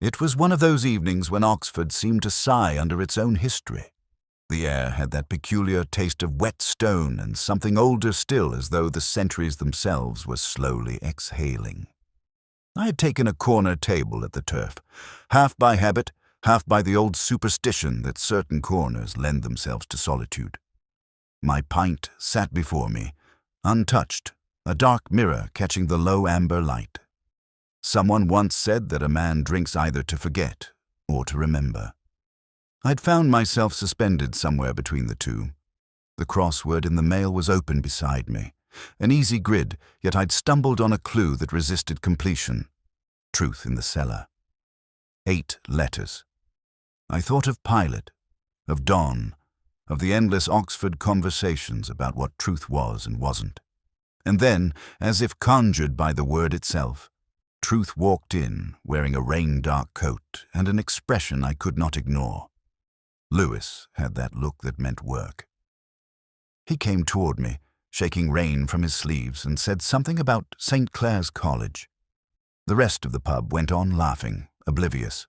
It was one of those evenings when Oxford seemed to sigh under its own history. The air had that peculiar taste of wet stone and something older still, as though the centuries themselves were slowly exhaling. I had taken a corner table at the Turf, half by habit, half by the old superstition that certain corners lend themselves to solitude. My pint sat before me, untouched, a dark mirror catching the low amber light. Someone once said that a man drinks either to forget or to remember. I'd found myself suspended somewhere between the two. The crossword in the mail was open beside me, an easy grid, yet I'd stumbled on a clue that resisted completion. Truth in the cellar. 8 letters. I thought of Pilate, of Dawn, of the endless Oxford conversations about what truth was and wasn't. And then, as if conjured by the word itself, Truth walked in, wearing a rain-dark coat and an expression I could not ignore. Lewis had that look that meant work. He came toward me, shaking rain from his sleeves, and said something about St. Clair's College. The rest of the pub went on laughing, oblivious.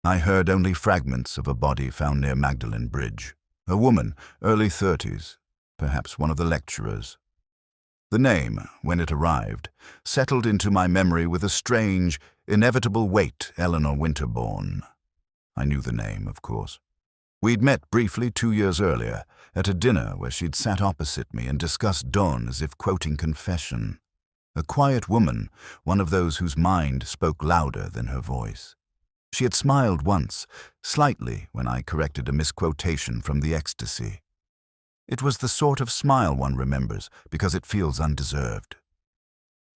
I heard only fragments of a body found near Magdalen Bridge, a woman, early 30s, perhaps one of the lecturers. The name, when it arrived, settled into my memory with a strange, inevitable weight. Eleanor Winterbourne. I knew the name, of course. We'd met briefly 2 years earlier, at a dinner where she'd sat opposite me and discussed Dawn as if quoting confession. A quiet woman, one of those whose mind spoke louder than her voice. She had smiled once, slightly, when I corrected a misquotation from the Ecstasy. It was the sort of smile one remembers because it feels undeserved.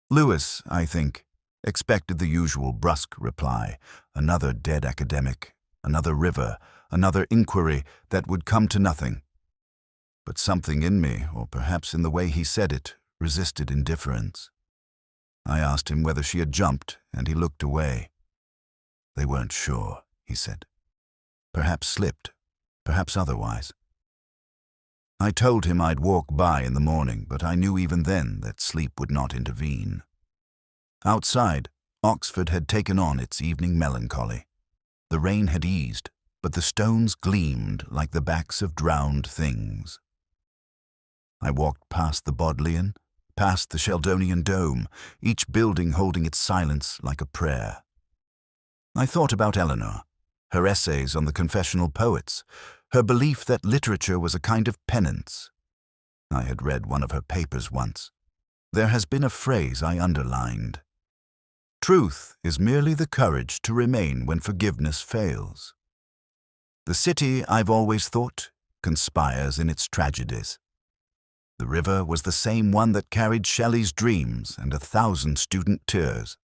Lewis, I think, expected the usual brusque reply, another dead academic, another river, another inquiry that would come to nothing. But something in me, or perhaps in the way he said it, resisted indifference. I asked him whether she had jumped, and he looked away. They weren't sure, he said. Perhaps slipped, perhaps otherwise. I told him I'd walk by in the morning, but I knew even then that sleep would not intervene. Outside, Oxford had taken on its evening melancholy. The rain had eased, but the stones gleamed like the backs of drowned things. I walked past the Bodleian, past the Sheldonian Dome, each building holding its silence like a prayer. I thought about Eleanor, her essays on the confessional poets, her belief that literature was a kind of penance. I had read one of her papers once. There has been a phrase I underlined. Truth is merely the courage to remain when forgiveness fails. The city, I've always thought, conspires in its tragedies. The river was the same one that carried Shelley's dreams and 1,000 student tears.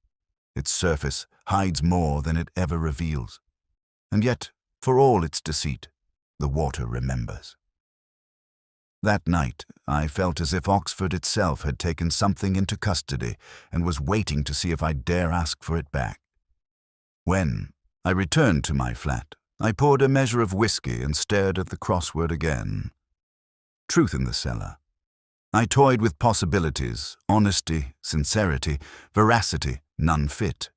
Its surface hides more than it ever reveals. And yet, for all its deceit, the water remembers. That night, I felt as if Oxford itself had taken something into custody and was waiting to see if I'd dare ask for it back. When I returned to my flat, I poured a measure of whiskey and stared at the crossword again. Truth in the cellar. I toyed with possibilities, honesty, sincerity, veracity, none fit.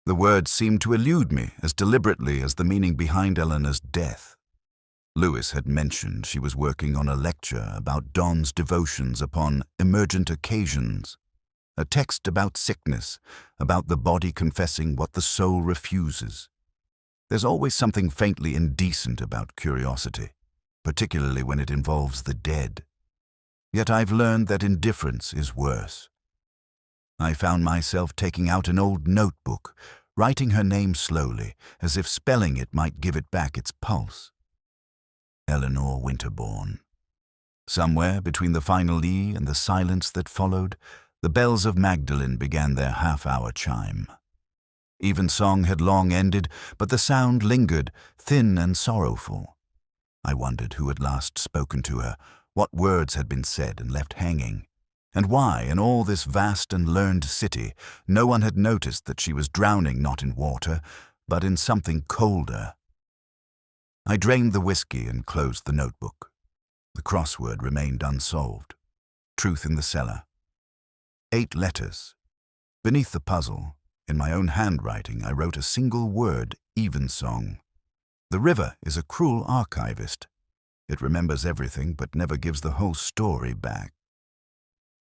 The words seemed to elude me as deliberately as the meaning behind Eleanor's death. Lewis had mentioned she was working on a lecture about Don's devotions upon emergent occasions, a text about sickness, about the body confessing what the soul refuses. There's always something faintly indecent about curiosity, particularly when it involves the dead. Yet I've learned that indifference is worse. I found myself taking out an old notebook, writing her name slowly, as if spelling it might give it back its pulse. Eleanor Winterbourne. Somewhere between the final E and the silence that followed, the bells of Magdalen began their half-hour chime. Evensong had long ended, but the sound lingered, thin and sorrowful. I wondered who had last spoken to her, what words had been said and left hanging, and why, in all this vast and learned city, no one had noticed that she was drowning not in water, but in something colder. I drained the whiskey and closed the notebook. The crossword remained unsolved. Truth in the cellar. 8 letters. Beneath the puzzle, In my own handwriting, I wrote a single word, evensong. The river is a cruel archivist. It remembers everything but never gives the whole story back.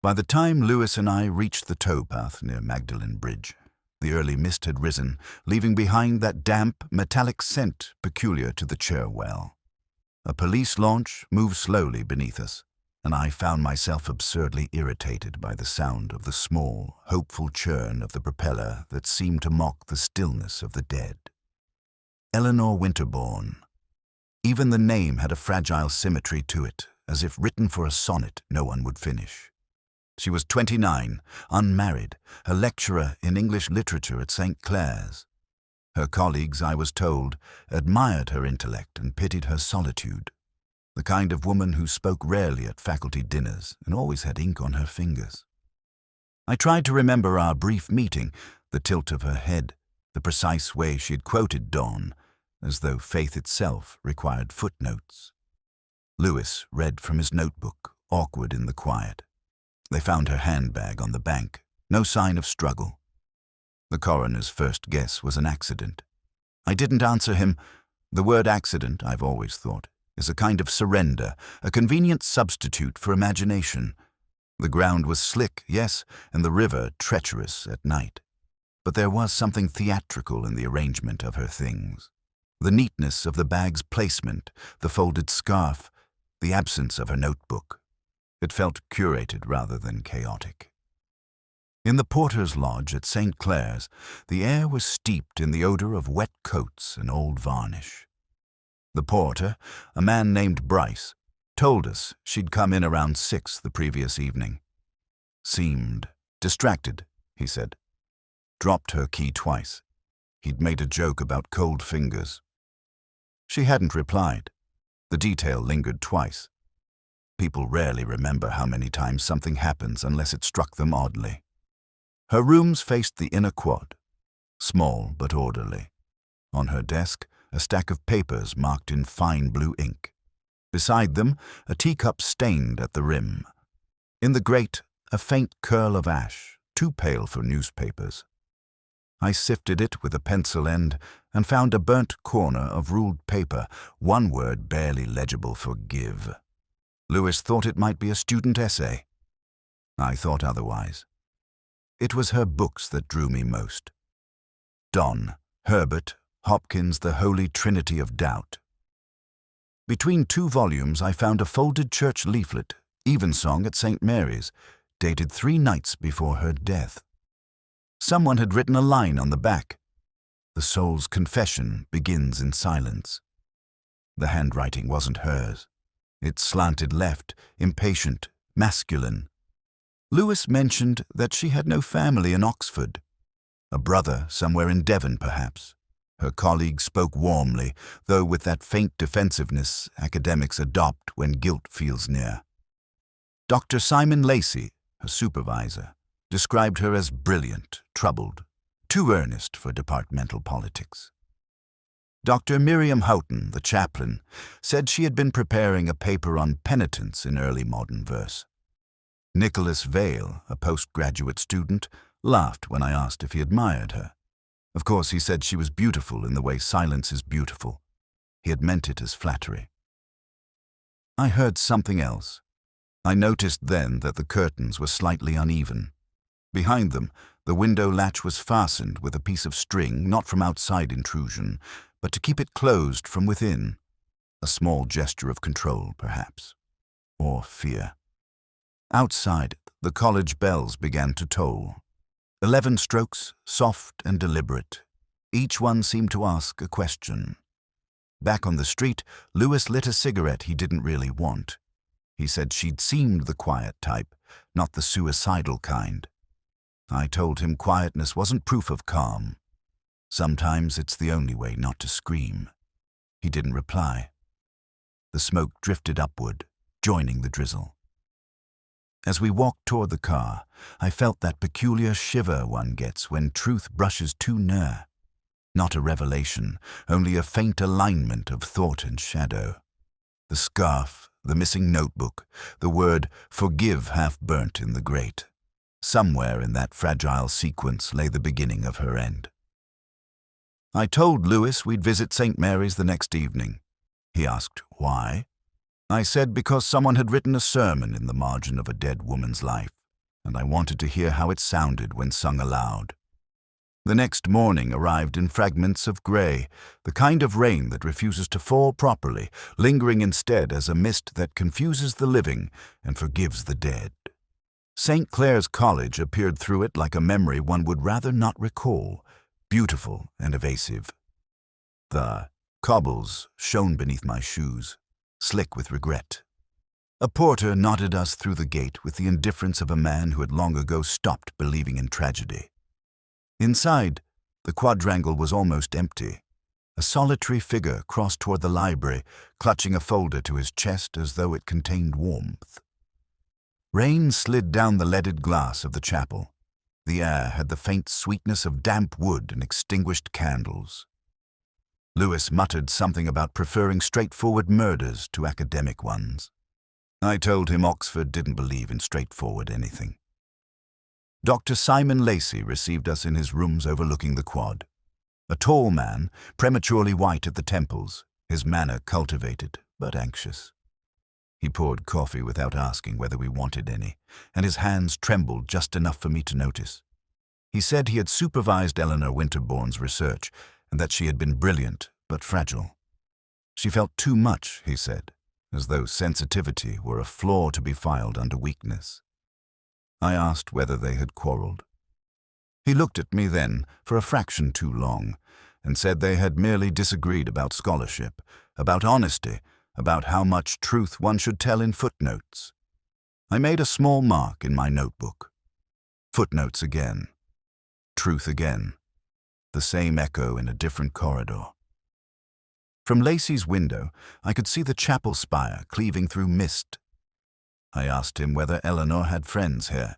By the time Lewis and I reached the towpath near Magdalen Bridge, the early mist had risen, leaving behind that damp, metallic scent peculiar to the Cherwell. A police launch moved slowly beneath us, and I found myself absurdly irritated by the sound of the small, hopeful churn of the propeller that seemed to mock the stillness of the dead. Eleanor Winterbourne. Even the name had a fragile symmetry to it, as if written for a sonnet no one would finish. She was 29, unmarried, a lecturer in English literature at St. Clair's. Her colleagues, I was told, admired her intellect and pitied her solitude. The kind of woman who spoke rarely at faculty dinners and always had ink on her fingers. I tried to remember our brief meeting, the tilt of her head, the precise way she had quoted Dawn, as though faith itself required footnotes. Lewis read from his notebook, awkward in the quiet. They found her handbag on the bank, no sign of struggle. The coroner's first guess was an accident. I didn't answer him. The word accident, I've always thought, is a kind of surrender, a convenient substitute for imagination. The ground was slick, yes, and the river treacherous at night. But there was something theatrical in the arrangement of her things. The neatness of the bag's placement, the folded scarf, the absence of her notebook. It felt curated rather than chaotic. In the porter's lodge at St. Clair's, the air was steeped in the odor of wet coats and old varnish. The porter, a man named Bryce, told us she'd come in around 6 the previous evening. Seemed distracted, he said. Dropped her key twice. He'd made a joke about cold fingers. She hadn't replied. The detail lingered twice. People rarely remember how many times something happens unless it struck them oddly. Her rooms faced the inner quad, small but orderly. On her desk, a stack of papers marked in fine blue ink. Beside them, a teacup stained at the rim. In the grate, a faint curl of ash, too pale for newspapers. I sifted it with a pencil end and found a burnt corner of ruled paper, one word barely legible for give. Lewis thought it might be a student essay. I thought otherwise. It was her books that drew me most. Donne, Herbert, Hopkins' The Holy Trinity of Doubt. Between 2 volumes I found a folded church leaflet, Evensong at St. Mary's, dated 3 nights before her death. Someone had written a line on the back. The soul's confession begins in silence. The handwriting wasn't hers. It slanted left, impatient, masculine. Lewis mentioned that she had no family in Oxford. A brother somewhere in Devon, perhaps. Her colleague spoke warmly, though with that faint defensiveness academics adopt when guilt feels near. Dr. Simon Lacey, her supervisor, described her as brilliant, troubled, too earnest for departmental politics. Dr. Miriam Houghton, the chaplain, said she had been preparing a paper on penitence in early modern verse. Nicholas Vale, a postgraduate student, laughed when I asked if he admired her. Of course, he said she was beautiful in the way silence is beautiful. He had meant it as flattery. I heard something else. I noticed then that the curtains were slightly uneven. Behind them, the window latch was fastened with a piece of string, not from outside intrusion, but to keep it closed from within. A small gesture of control, perhaps. Or fear. Outside, the college bells began to toll. 11 strokes, soft and deliberate. Each one seemed to ask a question. Back on the street, Lewis lit a cigarette he didn't really want. He said she'd seemed the quiet type, not the suicidal kind. I told him quietness wasn't proof of calm. Sometimes it's the only way not to scream. He didn't reply. The smoke drifted upward, joining the drizzle. As we walked toward the car, I felt that peculiar shiver one gets when truth brushes too near. Not a revelation, only a faint alignment of thought and shadow. The scarf, the missing notebook, the word forgive half burnt in the grate. Somewhere in that fragile sequence lay the beginning of her end. I told Lewis we'd visit St. Mary's the next evening. He asked why. I said because someone had written a sermon in the margin of a dead woman's life, and I wanted to hear how it sounded when sung aloud. The next morning arrived in fragments of grey, the kind of rain that refuses to fall properly, lingering instead as a mist that confuses the living and forgives the dead. St. Clair's College appeared through it like a memory one would rather not recall, beautiful and evasive. The cobbles shone beneath my shoes, slick with regret. A porter nodded us through the gate with the indifference of a man who had long ago stopped believing in tragedy. Inside, the quadrangle was almost empty. A solitary figure crossed toward the library, clutching a folder to his chest as though it contained warmth. Rain slid down the leaded glass of the chapel. The air had the faint sweetness of damp wood and extinguished candles. Lewis muttered something about preferring straightforward murders to academic ones. I told him Oxford didn't believe in straightforward anything. Dr. Simon Lacey received us in his rooms overlooking the quad. A tall man, prematurely white at the temples, his manner cultivated but anxious. He poured coffee without asking whether we wanted any, and his hands trembled just enough for me to notice. He said he had supervised Eleanor Winterbourne's research and that she had been brilliant but fragile. She felt too much, he said, as though sensitivity were a flaw to be filed under weakness. I asked whether they had quarreled. He looked at me then for a fraction too long and said they had merely disagreed about scholarship, about honesty, about how much truth one should tell in footnotes. I made a small mark in my notebook. Footnotes again. Truth again. The same echo in a different corridor. From Lacey's window, I could see the chapel spire cleaving through mist. I asked him whether Eleanor had friends here.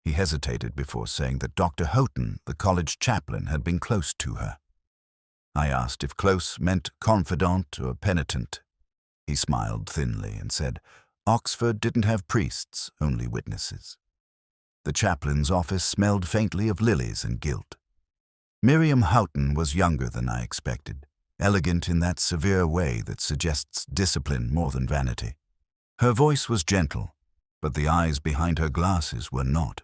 He hesitated before saying that Dr. Houghton, the college chaplain, had been close to her. I asked if close meant confidant or penitent. He smiled thinly and said, Oxford didn't have priests, only witnesses. The chaplain's office smelled faintly of lilies and gilt. Miriam Houghton was younger than I expected, elegant in that severe way that suggests discipline more than vanity. Her voice was gentle, but the eyes behind her glasses were not.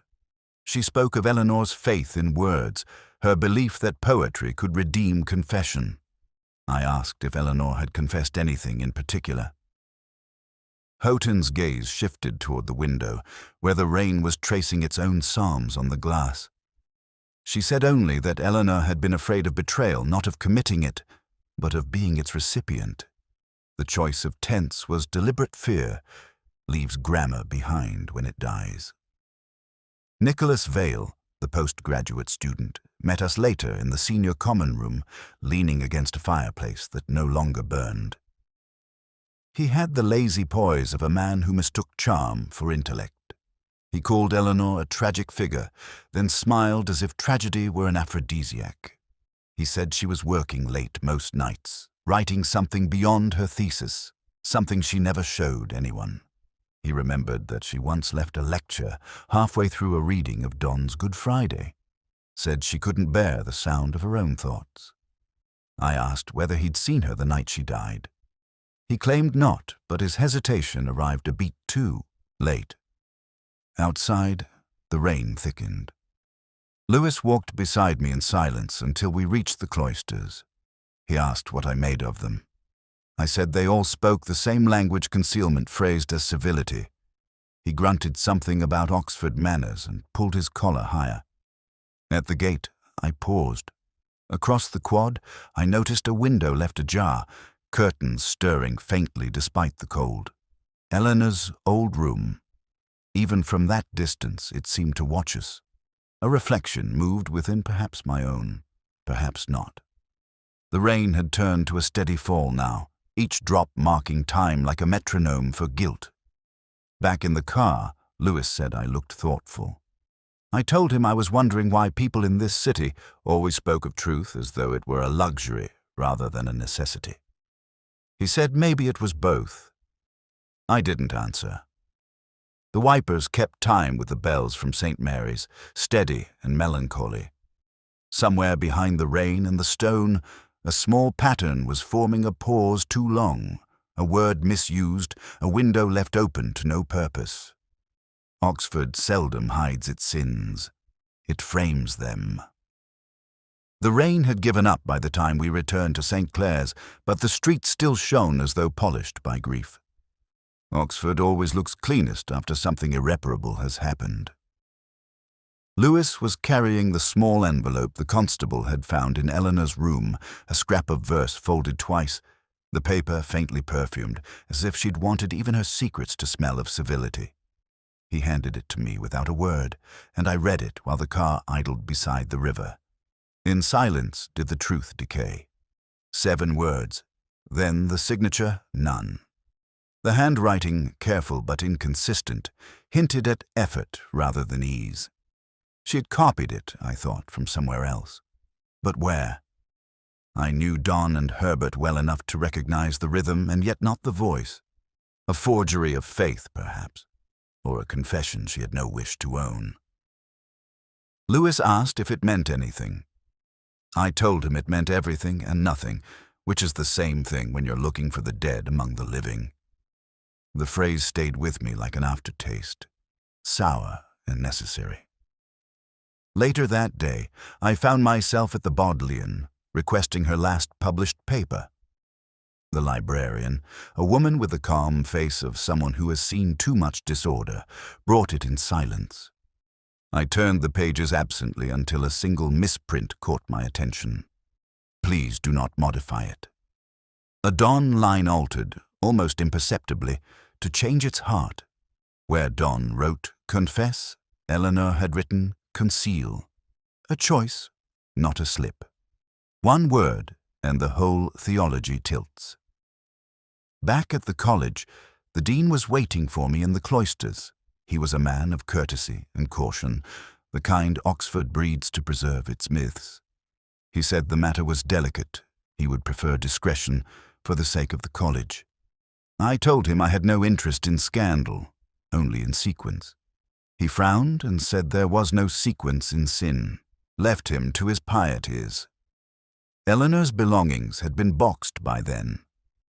She spoke of Eleanor's faith in words, her belief that poetry could redeem confession. I asked if Eleanor had confessed anything in particular. Houghton's gaze shifted toward the window, where the rain was tracing its own psalms on the glass. She said only that Eleanor had been afraid of betrayal, not of committing it, but of being its recipient. The choice of tense was deliberate fear, leaves grammar behind when it dies. Nicholas Vale, the postgraduate student, met us later in the senior common room, leaning against a fireplace that no longer burned. He had the lazy poise of a man who mistook charm for intellect. He called Eleanor a tragic figure, then smiled as if tragedy were an aphrodisiac. He said she was working late most nights, writing something beyond her thesis, something she never showed anyone. He remembered that she once left a lecture halfway through a reading of Donne's Good Friday, said she couldn't bear the sound of her own thoughts. I asked whether he'd seen her the night she died. He claimed not, but his hesitation arrived a beat too late. Outside, the rain thickened. Lewis walked beside me in silence until we reached the cloisters. He asked what I made of them. I said they all spoke the same language concealment phrased as civility. He grunted something about Oxford manners and pulled his collar higher. At the gate, I paused. Across the quad, I noticed a window left ajar, curtains stirring faintly despite the cold. Eleanor's old room. Even from that distance, it seemed to watch us. A reflection moved within perhaps my own, perhaps not. The rain had turned to a steady fall now, each drop marking time like a metronome for guilt. Back in the car, Lewis said I looked thoughtful. I told him I was wondering why people in this city always spoke of truth as though it were a luxury rather than a necessity. He said maybe it was both. I didn't answer. The wipers kept time with the bells from St. Mary's, steady and melancholy. Somewhere behind the rain and the stone, a small pattern was forming a pause too long, a word misused, a window left open to no purpose. Oxford seldom hides its sins. It frames them. The rain had given up by the time we returned to St. Clair's, but the street still shone as though polished by grief. Oxford always looks cleanest after something irreparable has happened. Lewis was carrying the small envelope the constable had found in Eleanor's room, a scrap of verse folded twice, the paper faintly perfumed, as if she'd wanted even her secrets to smell of civility. He handed it to me without a word, and I read it while the car idled beside the river. In silence did the truth decay. 7 words, then the signature, none. The handwriting, careful but inconsistent, hinted at effort rather than ease. She had copied it, I thought, from somewhere else. But where? I knew Don and Herbert well enough to recognize the rhythm and yet not the voice. A forgery of faith, perhaps, or a confession she had no wish to own. Lewis asked if it meant anything. I told him it meant everything and nothing, which is the same thing when you're looking for the dead among the living. The phrase stayed with me like an aftertaste, sour and necessary. Later that day, I found myself at the Bodleian, requesting her last published paper. The librarian, a woman with the calm face of someone who has seen too much disorder, brought it in silence. I turned the pages absently until a single misprint caught my attention. Please do not modify it. A Don line altered, almost imperceptibly, to change its heart. Where Don wrote, confess, Eleanor had written, conceal. A choice, not a slip. 1 word, and the whole theology tilts. Back at the college, the dean was waiting for me in the cloisters. He was a man of courtesy and caution, the kind Oxford breeds to preserve its myths. He said the matter was delicate. He would prefer discretion for the sake of the college. I told him I had no interest in scandal, only in sequence. He frowned and said there was no sequence in sin, left him to his pieties. Eleanor's belongings had been boxed by then.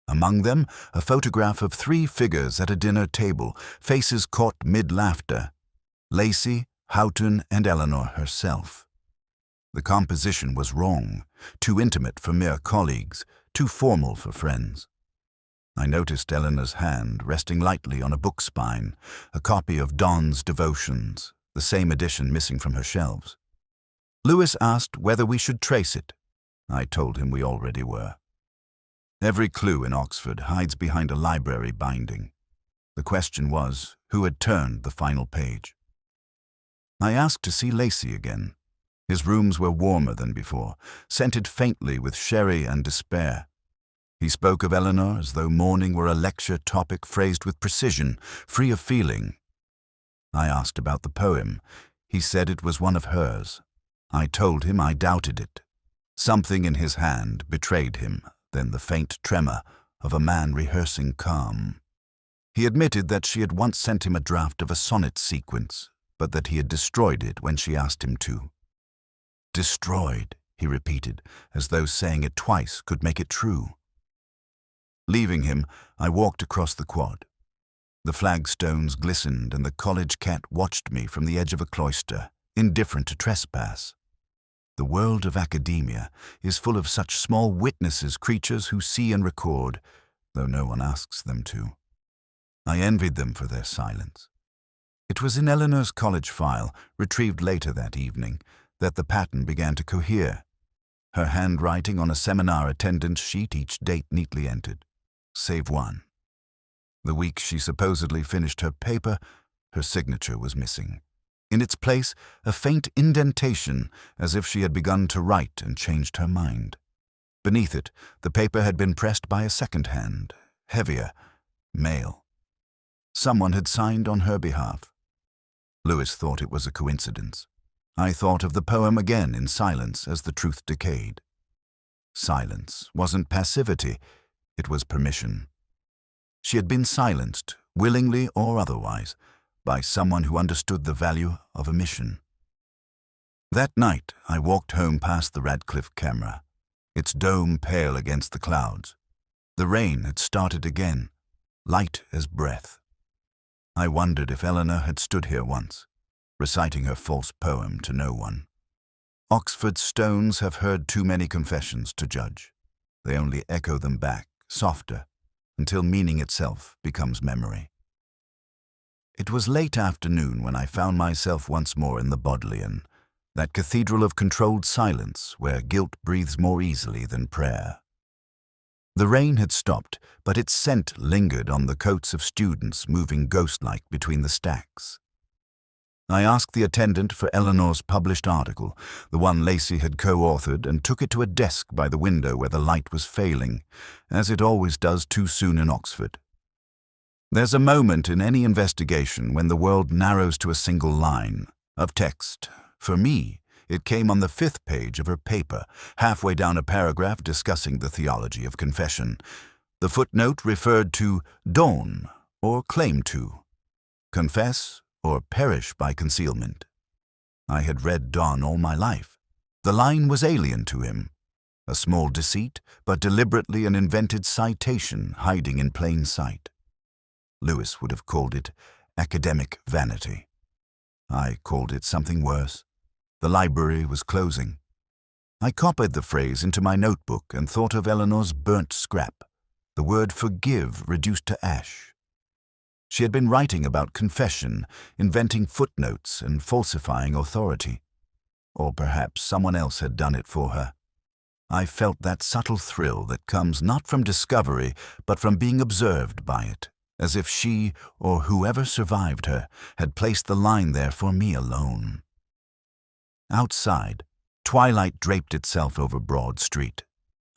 Among them, a photograph of 3 figures at a dinner table, faces caught mid-laughter. Lacey, Houghton, and Eleanor herself. The composition was wrong, too intimate for mere colleagues, too formal for friends. I noticed Eleanor's hand resting lightly on a book spine, a copy of Don's Devotions, the same edition missing from her shelves. Lewis asked whether we should trace it. I told him we already were. Every clue in Oxford hides behind a library binding. The question was, who had turned the final page? I asked to see Lacey again. His rooms were warmer than before, scented faintly with sherry and despair. He spoke of Eleanor as though mourning were a lecture topic phrased with precision, free of feeling. I asked about the poem. He said it was one of hers. I told him I doubted it. Something in his hand betrayed him, then the faint tremor of a man rehearsing calm. He admitted that she had once sent him a draft of a sonnet sequence, but that he had destroyed it when she asked him to. Destroyed, he repeated, as though saying it twice could make it true. Leaving him, I walked across the quad. The flagstones glistened and the college cat watched me from the edge of a cloister, indifferent to trespass. The world of academia is full of such small witnesses, creatures who see and record, though no one asks them to. I envied them for their silence. It was in Eleanor's college file, retrieved later that evening, that the pattern began to cohere. Her handwriting on a seminar attendance sheet, each date neatly entered, save one. The week she supposedly finished her paper, her signature was missing. In its place, a faint indentation, as if she had begun to write and changed her mind. Beneath it, the paper had been pressed by a second hand, heavier, male. Someone had signed on her behalf. Lewis thought it was a coincidence. I thought of the poem again in silence as the truth decayed. Silence wasn't passivity, it was permission. She had been silenced, willingly or otherwise, by someone who understood the value of omission. That night, I walked home past the Radcliffe camera, its dome pale against the clouds. The rain had started again, light as breath. I wondered if Eleanor had stood here once, reciting her false poem to no one. Oxford stones have heard too many confessions to judge. They only echo them back, softer, until meaning itself becomes memory. It was late afternoon when I found myself once more in the Bodleian, that cathedral of controlled silence where guilt breathes more easily than prayer. The rain had stopped, but its scent lingered on the coats of students moving ghost-like between the stacks. I asked the attendant for Eleanor's published article, the one Lacey had co-authored, and took it to a desk by the window where the light was failing, as it always does too soon in Oxford. There's a moment in any investigation when the world narrows to a single line of text. For me, it came on the 5th page of her paper, halfway down a paragraph discussing the theology of confession. The footnote referred to dawn, or claim to, confess, or perish by concealment. I had read Don all my life. The line was alien to him. A small deceit, but deliberately an invented citation hiding in plain sight. Lewis would have called it academic vanity. I called it something worse. The library was closing. I copied the phrase into my notebook and thought of Eleanor's burnt scrap, the word forgive reduced to ash. She had been writing about confession, inventing footnotes and falsifying authority. Or perhaps someone else had done it for her. I felt that subtle thrill that comes not from discovery, but from being observed by it, as if she, or whoever survived her, had placed the line there for me alone. Outside, twilight draped itself over Broad Street.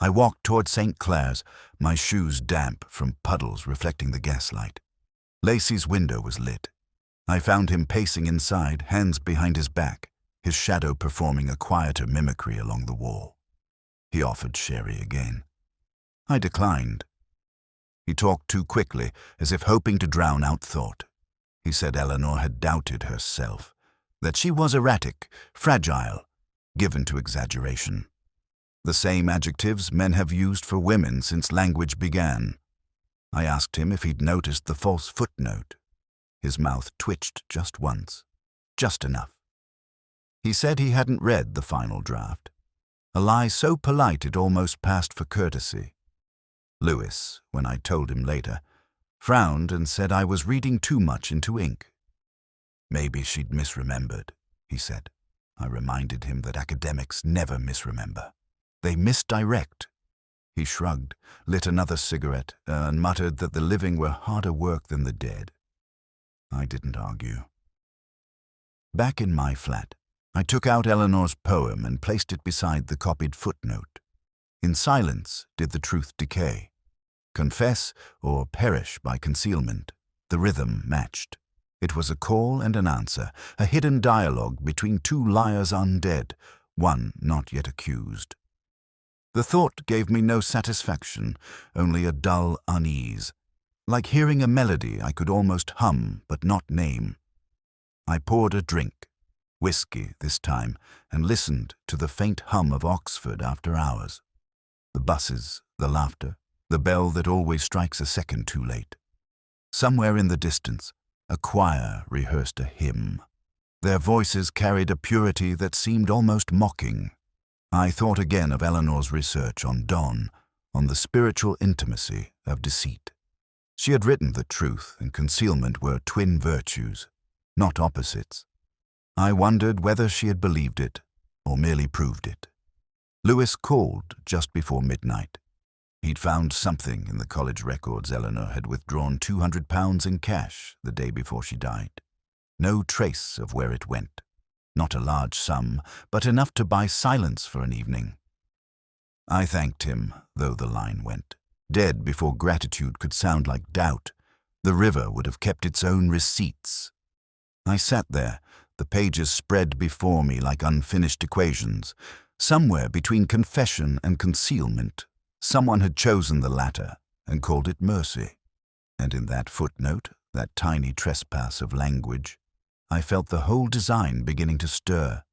I walked toward St. Clair's, my shoes damp from puddles reflecting the gaslight. Lacey's window was lit. I found him pacing inside, hands behind his back, his shadow performing a quieter mimicry along the wall. He offered sherry again. I declined. He talked too quickly, as if hoping to drown out thought. He said Eleanor had doubted herself, that she was erratic, fragile, given to exaggeration. The same adjectives men have used for women since language began. I asked him if he'd noticed the false footnote. His mouth twitched just once, just enough. He said he hadn't read the final draft, a lie so polite it almost passed for courtesy. Lewis, when I told him later, frowned and said I was reading too much into ink. Maybe she'd misremembered, he said. I reminded him that academics never misremember. They misdirect. He shrugged, lit another cigarette, and muttered that the living were harder work than the dead. I didn't argue. Back in my flat, I took out Eleanor's poem and placed it beside the copied footnote. In silence did the truth decay. Confess or perish by concealment. The rhythm matched. It was a call and an answer, a hidden dialogue between two liars undead, one not yet accused. The thought gave me no satisfaction, only a dull unease, like hearing a melody I could almost hum but not name. I poured a drink, whiskey this time, and listened to the faint hum of Oxford after hours. The buses, the laughter, the bell that always strikes a second too late. Somewhere in the distance, a choir rehearsed a hymn. Their voices carried a purity that seemed almost mocking. I thought again of Eleanor's research on Don, on the spiritual intimacy of deceit. She had written that truth and concealment were twin virtues, not opposites. I wondered whether she had believed it or merely proved it. Lewis called just before midnight. He'd found something in the college records. Eleanor had withdrawn £200 in cash the day before she died. No trace of where it went. Not a large sum, but enough to buy silence for an evening. I thanked him, though the line went. Dead before gratitude could sound like doubt. The river would have kept its own receipts. I sat there, the pages spread before me like unfinished equations. Somewhere between confession and concealment, someone had chosen the latter and called it mercy. And in that footnote, that tiny trespass of language, I felt the whole design beginning to stir.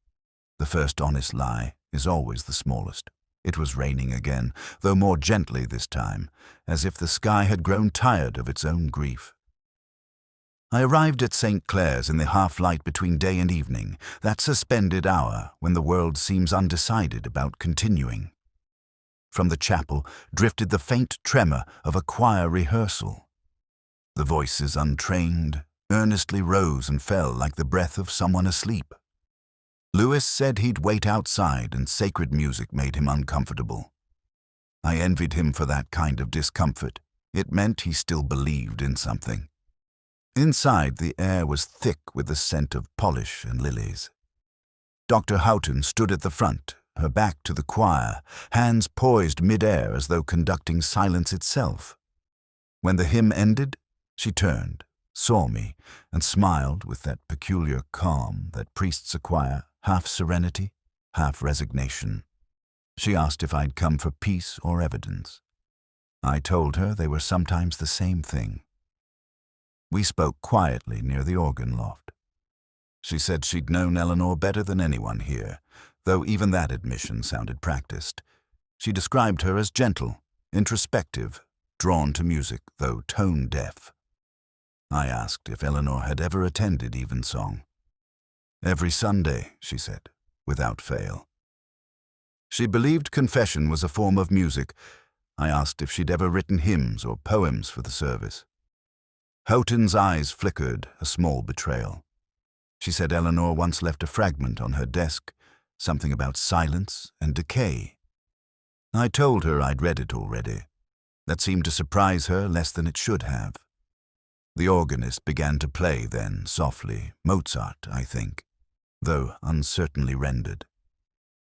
The first honest lie is always the smallest. It was raining again, though more gently this time, as if the sky had grown tired of its own grief. I arrived at St. Clair's in the half-light between day and evening, that suspended hour when the world seems undecided about continuing. From the chapel drifted the faint tremor of a choir rehearsal. The voices, untrained, earnestly rose and fell like the breath of someone asleep. Lewis said he'd wait outside and sacred music made him uncomfortable. I envied him for that kind of discomfort. It meant he still believed in something. Inside, the air was thick with the scent of polish and lilies. Dr. Houghton stood at the front, her back to the choir, hands poised mid-air as though conducting silence itself. When the hymn ended, she turned, saw me, and smiled with that peculiar calm that priests acquire, half serenity, half resignation. She asked if I'd come for peace or evidence. I told her they were sometimes the same thing. We spoke quietly near the organ loft. She said she'd known Eleanor better than anyone here, though even that admission sounded practiced. She described her as gentle, introspective, drawn to music, though tone-deaf. I asked if Eleanor had ever attended evensong. Every Sunday, she said, without fail. She believed confession was a form of music. I asked if she'd ever written hymns or poems for the service. Houghton's eyes flickered, a small betrayal. She said Eleanor once left a fragment on her desk, something about silence and decay. I told her I'd read it already. That seemed to surprise her less than it should have. The organist began to play then, softly, Mozart, I think, though uncertainly rendered.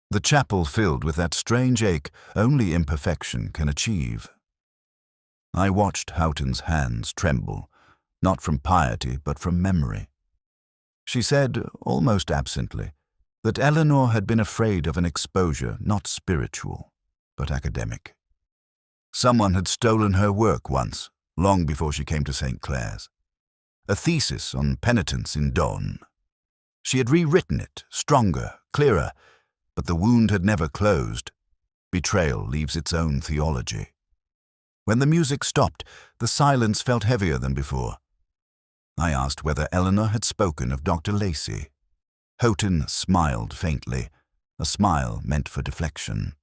The chapel filled with that strange ache only imperfection can achieve. I watched Houghton's hands tremble, not from piety but from memory. She said, almost absently, that Eleanor had been afraid of an exposure not spiritual, but academic. Someone had stolen her work once, long before she came to St. Clair's. A thesis on penitence in Donne. She had rewritten it, stronger, clearer, but the wound had never closed. Betrayal leaves its own theology. When the music stopped, the silence felt heavier than before. I asked whether Eleanor had spoken of Dr. Lacey. Houghton smiled faintly, a smile meant for deflection.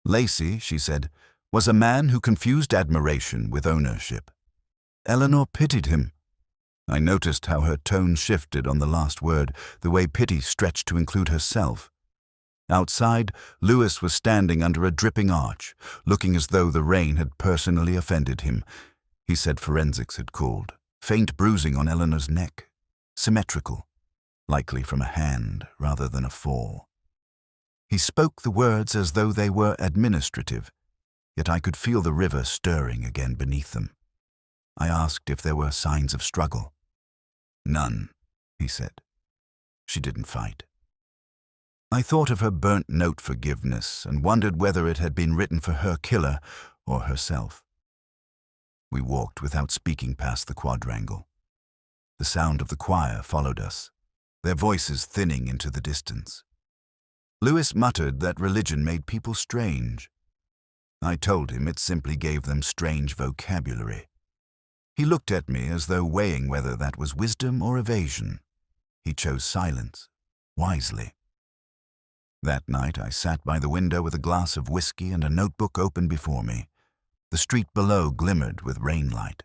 Lacey, she said, was a man who confused admiration with ownership. Eleanor pitied him. I noticed how her tone shifted on the last word, the way pity stretched to include herself. Outside, Lewis was standing under a dripping arch, looking as though the rain had personally offended him. He said forensics had called. Faint bruising on Eleanor's neck. Symmetrical, likely from a hand rather than a fall. He spoke the words as though they were administrative, yet I could feel the river stirring again beneath them. I asked if there were signs of struggle. None, he said. She didn't fight. I thought of her burnt note forgiveness and wondered whether it had been written for her killer or herself. We walked without speaking past the quadrangle. The sound of the choir followed us, their voices thinning into the distance. Lewis muttered that religion made people strange. I told him it simply gave them strange vocabulary. He looked at me as though weighing whether that was wisdom or evasion. He chose silence, wisely. That night I sat by the window with a glass of whiskey and a notebook open before me. The street below glimmered with rainlight.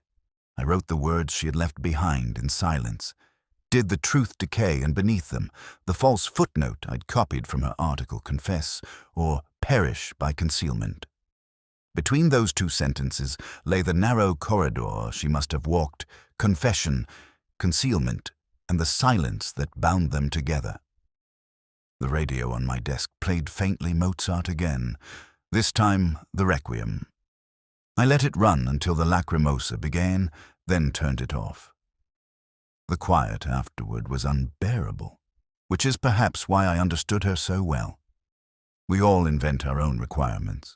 I wrote the words she had left behind in silence. Did the truth decay, and beneath them, the false footnote I'd copied from her article confess, or perish by concealment? Between those two sentences lay the narrow corridor she must have walked, confession, concealment, and the silence that bound them together. The radio on my desk played faintly Mozart again, this time the Requiem. I let it run until the Lacrimosa began, then turned it off. The quiet afterward was unbearable, which is perhaps why I understood her so well. We all invent our own requirements.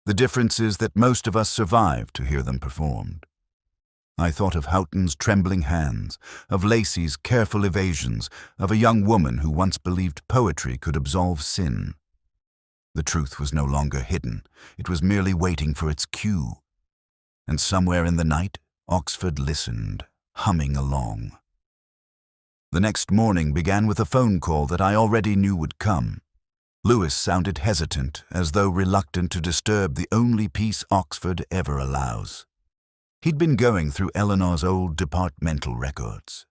The difference is that most of us survive to hear them performed. I thought of Houghton's trembling hands, of Lacey's careful evasions, of a young woman who once believed poetry could absolve sin. The truth was no longer hidden. It was merely waiting for its cue. And somewhere in the night, Oxford listened, humming along. The next morning began with a phone call that I already knew would come. Lewis sounded hesitant, as though reluctant to disturb the only peace Oxford ever allows. He'd been going through Eleanor's old departmental records.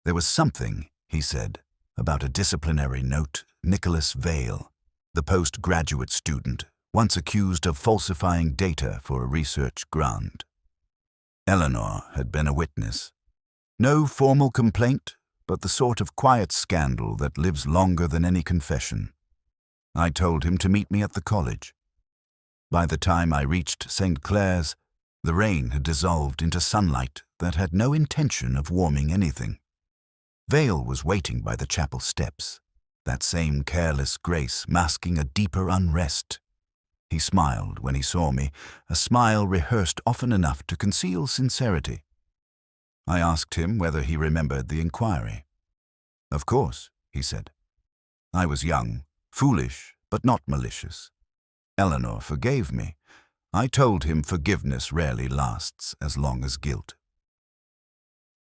There was something, he said, about a disciplinary note, Nicholas Vale, the postgraduate student, once accused of falsifying data for a research grant. Eleanor had been a witness. No formal complaint, but the sort of quiet scandal that lives longer than any confession. I told him to meet me at the college. By the time I reached St. Clair's, the rain had dissolved into sunlight that had no intention of warming anything. Vale was waiting by the chapel steps, that same careless grace masking a deeper unrest. He smiled when he saw me, a smile rehearsed often enough to conceal sincerity. I asked him whether he remembered the inquiry. Of course, he said. I was young, foolish, but not malicious. Eleanor forgave me. I told him forgiveness rarely lasts as long as guilt.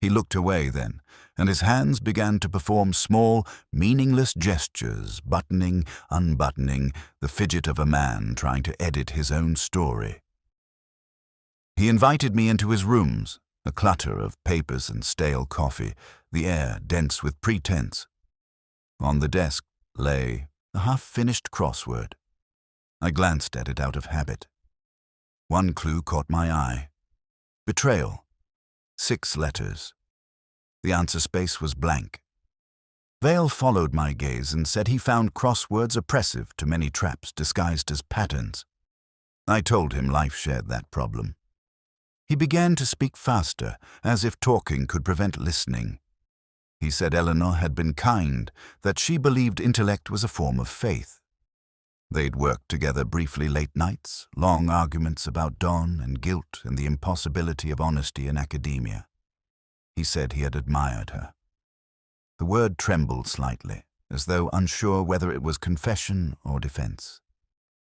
He looked away then, and his hands began to perform small, meaningless gestures, buttoning, unbuttoning, the fidget of a man trying to edit his own story. He invited me into his rooms, a clutter of papers and stale coffee, the air dense with pretense. On the desk lay a half-finished crossword. I glanced at it out of habit. One clue caught my eye. Betrayal. 6 letters. The answer space was blank. Vale followed my gaze and said he found crosswords oppressive to many traps disguised as patterns. I told him life shared that problem. He began to speak faster, as if talking could prevent listening. He said Eleanor had been kind, that she believed intellect was a form of faith. They'd worked together briefly late nights, long arguments about dawn and guilt and the impossibility of honesty in academia. He said he had admired her. The word trembled slightly, as though unsure whether it was confession or defense.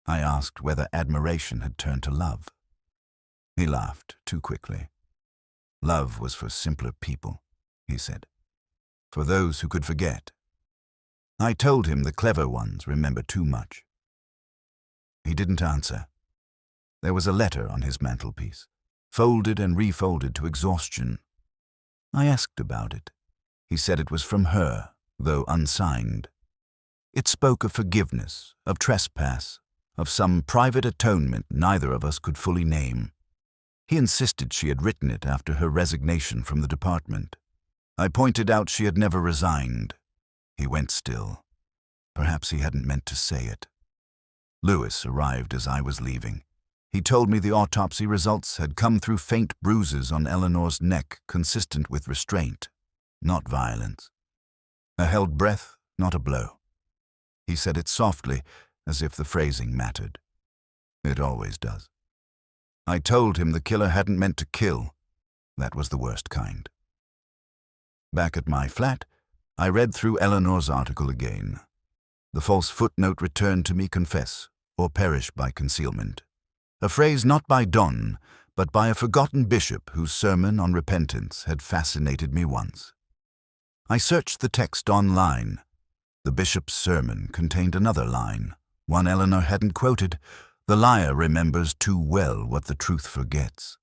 I asked whether admiration had turned to love. He laughed too quickly. Love was for simpler people, he said, for those who could forget. I told him the clever ones remember too much. He didn't answer. There was a letter on his mantelpiece, folded and refolded to exhaustion. I asked about it. He said it was from her, though unsigned. It spoke of forgiveness, of trespass, of some private atonement neither of us could fully name. He insisted she had written it after her resignation from the department. I pointed out she had never resigned. He went still. Perhaps he hadn't meant to say it. Lewis arrived as I was leaving. He told me the autopsy results had come through faint bruises on Eleanor's neck consistent with restraint, not violence. A held breath, not a blow. He said it softly, as if the phrasing mattered. It always does. I told him the killer hadn't meant to kill. That was the worst kind. Back at my flat, I read through Eleanor's article again. The false footnote returned to me confess, or perish by concealment. A phrase not by Donne, but by a forgotten bishop whose sermon on repentance had fascinated me once. I searched the text online. The bishop's sermon contained another line, one Eleanor hadn't quoted. The liar remembers too well what the truth forgets.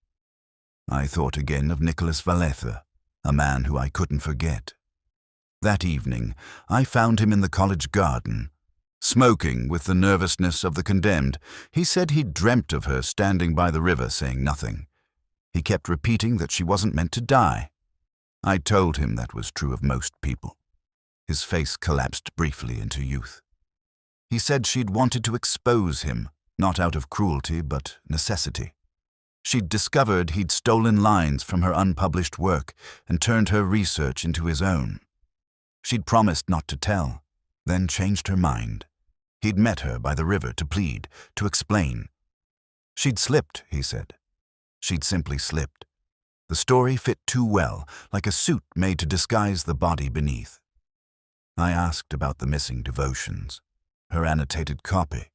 I thought again of Nicholas Vale, a man who I couldn't forget. That evening, I found him in the college garden, smoking with the nervousness of the condemned. He said he'd dreamt of her standing by the river saying nothing. He kept repeating that she wasn't meant to die. I told him that was true of most people. His face collapsed briefly into youth. He said she'd wanted to expose him, not out of cruelty but necessity. She'd discovered he'd stolen lines from her unpublished work and turned her research into his own. She'd promised not to tell, then changed her mind. He'd met her by the river to plead, to explain. She'd slipped, he said. She'd simply slipped. The story fit too well, like a suit made to disguise the body beneath. I asked about the missing devotions, her annotated copy.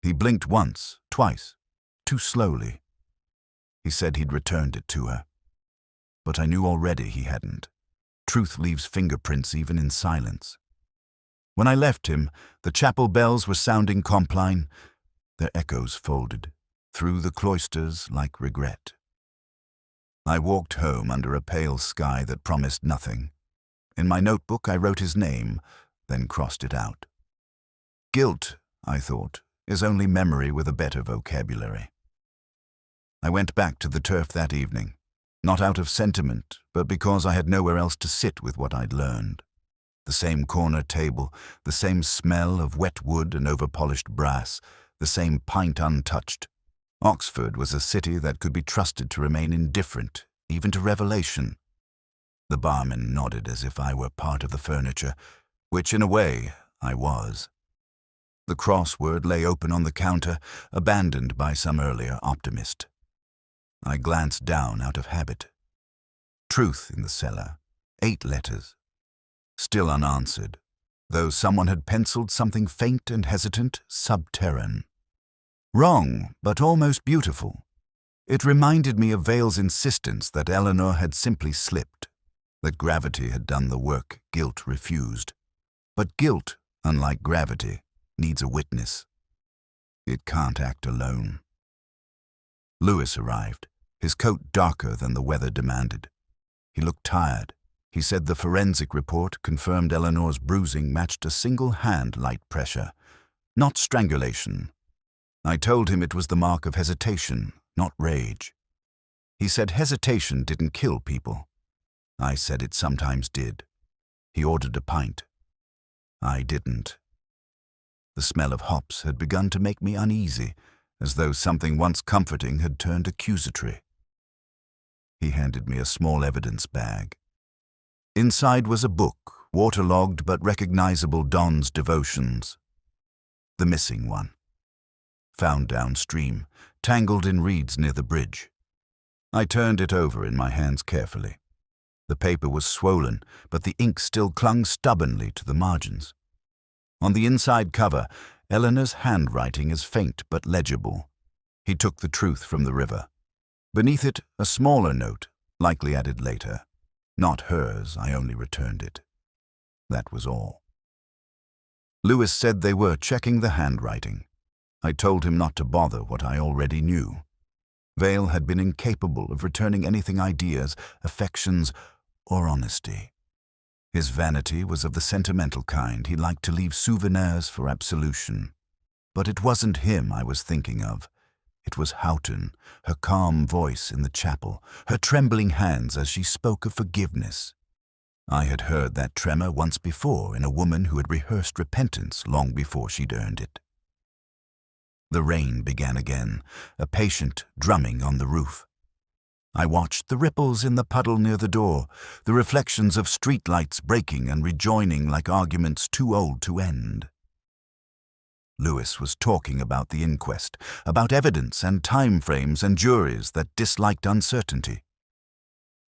He blinked once, twice, too slowly. He said he'd returned it to her. But I knew already he hadn't. Truth leaves fingerprints even in silence. When I left him, the chapel bells were sounding compline, their echoes folded through the cloisters like regret. I walked home under a pale sky that promised nothing. In my notebook I wrote his name, then crossed it out. Guilt, I thought, is only memory with a better vocabulary. I went back to the turf that evening, not out of sentiment, but because I had nowhere else to sit with what I'd learned. The same corner table, the same smell of wet wood and over-polished brass, the same pint untouched. Oxford was a city that could be trusted to remain indifferent, even to revelation. The barman nodded as if I were part of the furniture, which in a way I was. The crossword lay open on the counter, abandoned by some earlier optimist. I glanced down out of habit. Truth in the cellar, 8 letters. Still unanswered, though someone had penciled something faint and hesitant, subterran. Wrong, but almost beautiful. It reminded me of Vale's insistence that Eleanor had simply slipped, that gravity had done the work guilt refused. But guilt, unlike gravity, needs a witness. It can't act alone. Lewis arrived, his coat darker than the weather demanded. He looked tired. He said the forensic report confirmed Eleanor's bruising matched a single-hand light pressure, not strangulation. I told him it was the mark of hesitation, not rage. He said hesitation didn't kill people. I said it sometimes did. He ordered a pint. I didn't. The smell of hops had begun to make me uneasy, as though something once comforting had turned accusatory. He handed me a small evidence bag. Inside was a book, waterlogged but recognizable Don's devotions. The missing one. Found downstream, tangled in reeds near the bridge. I turned it over in my hands carefully. The paper was swollen, but the ink still clung stubbornly to the margins. On the inside cover, Eleanor's handwriting is faint but legible. He took the truth from the river. Beneath it, a smaller note, likely added later. Not hers, I only returned it. That was all. Lewis said they were checking the handwriting. I told him not to bother what I already knew. Vale had been incapable of returning anything ideas, affections, or honesty. His vanity was of the sentimental kind. He liked to leave souvenirs for absolution. But it wasn't him I was thinking of. It was Houghton, her calm voice in the chapel, her trembling hands as she spoke of forgiveness. I had heard that tremor once before in a woman who had rehearsed repentance long before she'd earned it. The rain began again, a patient drumming on the roof. I watched the ripples in the puddle near the door, the reflections of streetlights breaking and rejoining like arguments too old to end. Lewis was talking about the inquest, about evidence and time frames and juries that disliked uncertainty.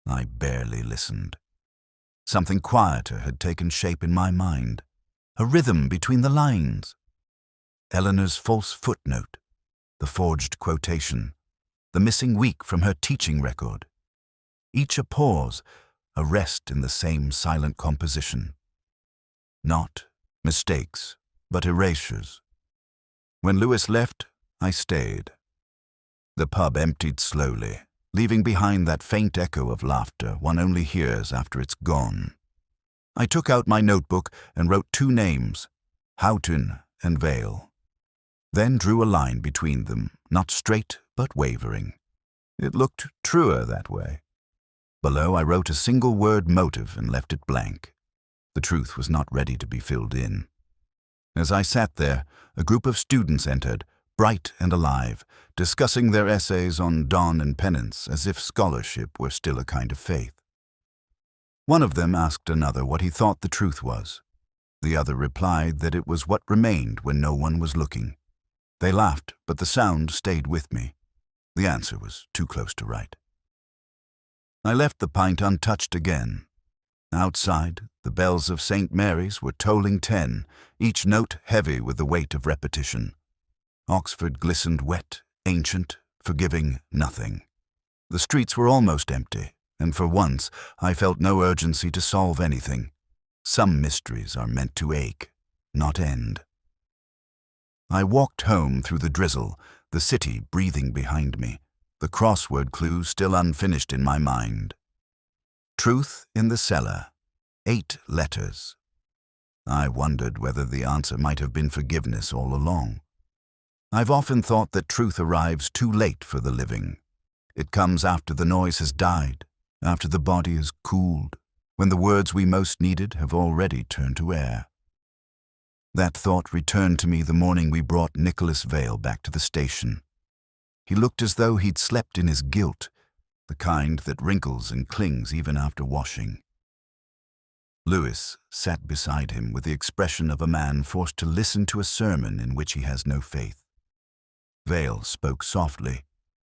I barely listened. Something quieter had taken shape in my mind, a rhythm between the lines. Eleanor's false footnote, the forged quotation, the missing week from her teaching record. Each a pause, a rest in the same silent composition. Not mistakes, but erasures. When Lewis left, I stayed. The pub emptied slowly, leaving behind that faint echo of laughter one only hears after it's gone. I took out my notebook and wrote 2 names, Houghton and Vale. Then drew a line between them, not straight but wavering. It looked truer that way. Below I wrote a single word motive and left it blank. The truth was not ready to be filled in. As I sat there, a group of students entered, bright and alive, discussing their essays on Don and Penance as if scholarship were still a kind of faith. One of them asked another what he thought the truth was. The other replied that it was what remained when no one was looking. They laughed, but the sound stayed with me. The answer was too close to write. I left the pint untouched again. Outside, the bells of St. Mary's were tolling 10, each note heavy with the weight of repetition. Oxford glistened wet, ancient, forgiving nothing. The streets were almost empty, and for once I felt no urgency to solve anything. Some mysteries are meant to ache, not end. I walked home through the drizzle, the city breathing behind me, the crossword clue still unfinished in my mind. Truth in the cellar. 8 letters. I wondered whether the answer might have been forgiveness all along. I've often thought that truth arrives too late for the living. It comes after the noise has died, after the body has cooled, when the words we most needed have already turned to air. That thought returned to me the morning we brought Nicholas Vale back to the station. He looked as though he'd slept in his guilt, the kind that wrinkles and clings even after washing. Lewis sat beside him with the expression of a man forced to listen to a sermon in which he has no faith. Vale spoke softly,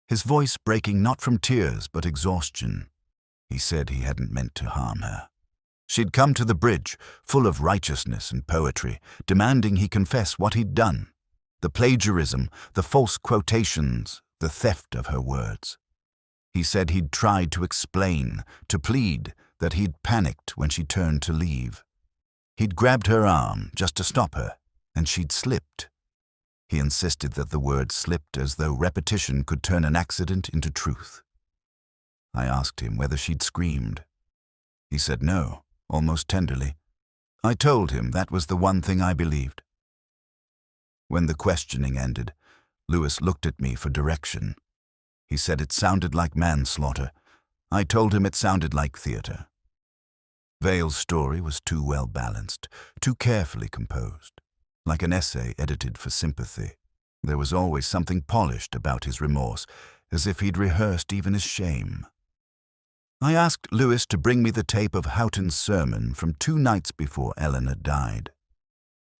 his voice breaking not from tears but exhaustion. He said he hadn't meant to harm her. She'd come to the bridge, full of righteousness and poetry, demanding he confess what he'd done. The plagiarism, the false quotations, the theft of her words. He said he'd tried to explain, to plead, that he'd panicked when she turned to leave. He'd grabbed her arm just to stop her, and she'd slipped. He insisted that the words slipped as though repetition could turn an accident into truth. I asked him whether she'd screamed. He said no, almost tenderly. I told him that was the one thing I believed. When the questioning ended, Lewis looked at me for direction. He said it sounded like manslaughter. I told him it sounded like theater. Vale's story was too well balanced, too carefully composed, like an essay edited for sympathy. There was always something polished about his remorse, as if he'd rehearsed even his shame. I asked Lewis to bring me the tape of Houghton's sermon from 2 nights before Eleanor died.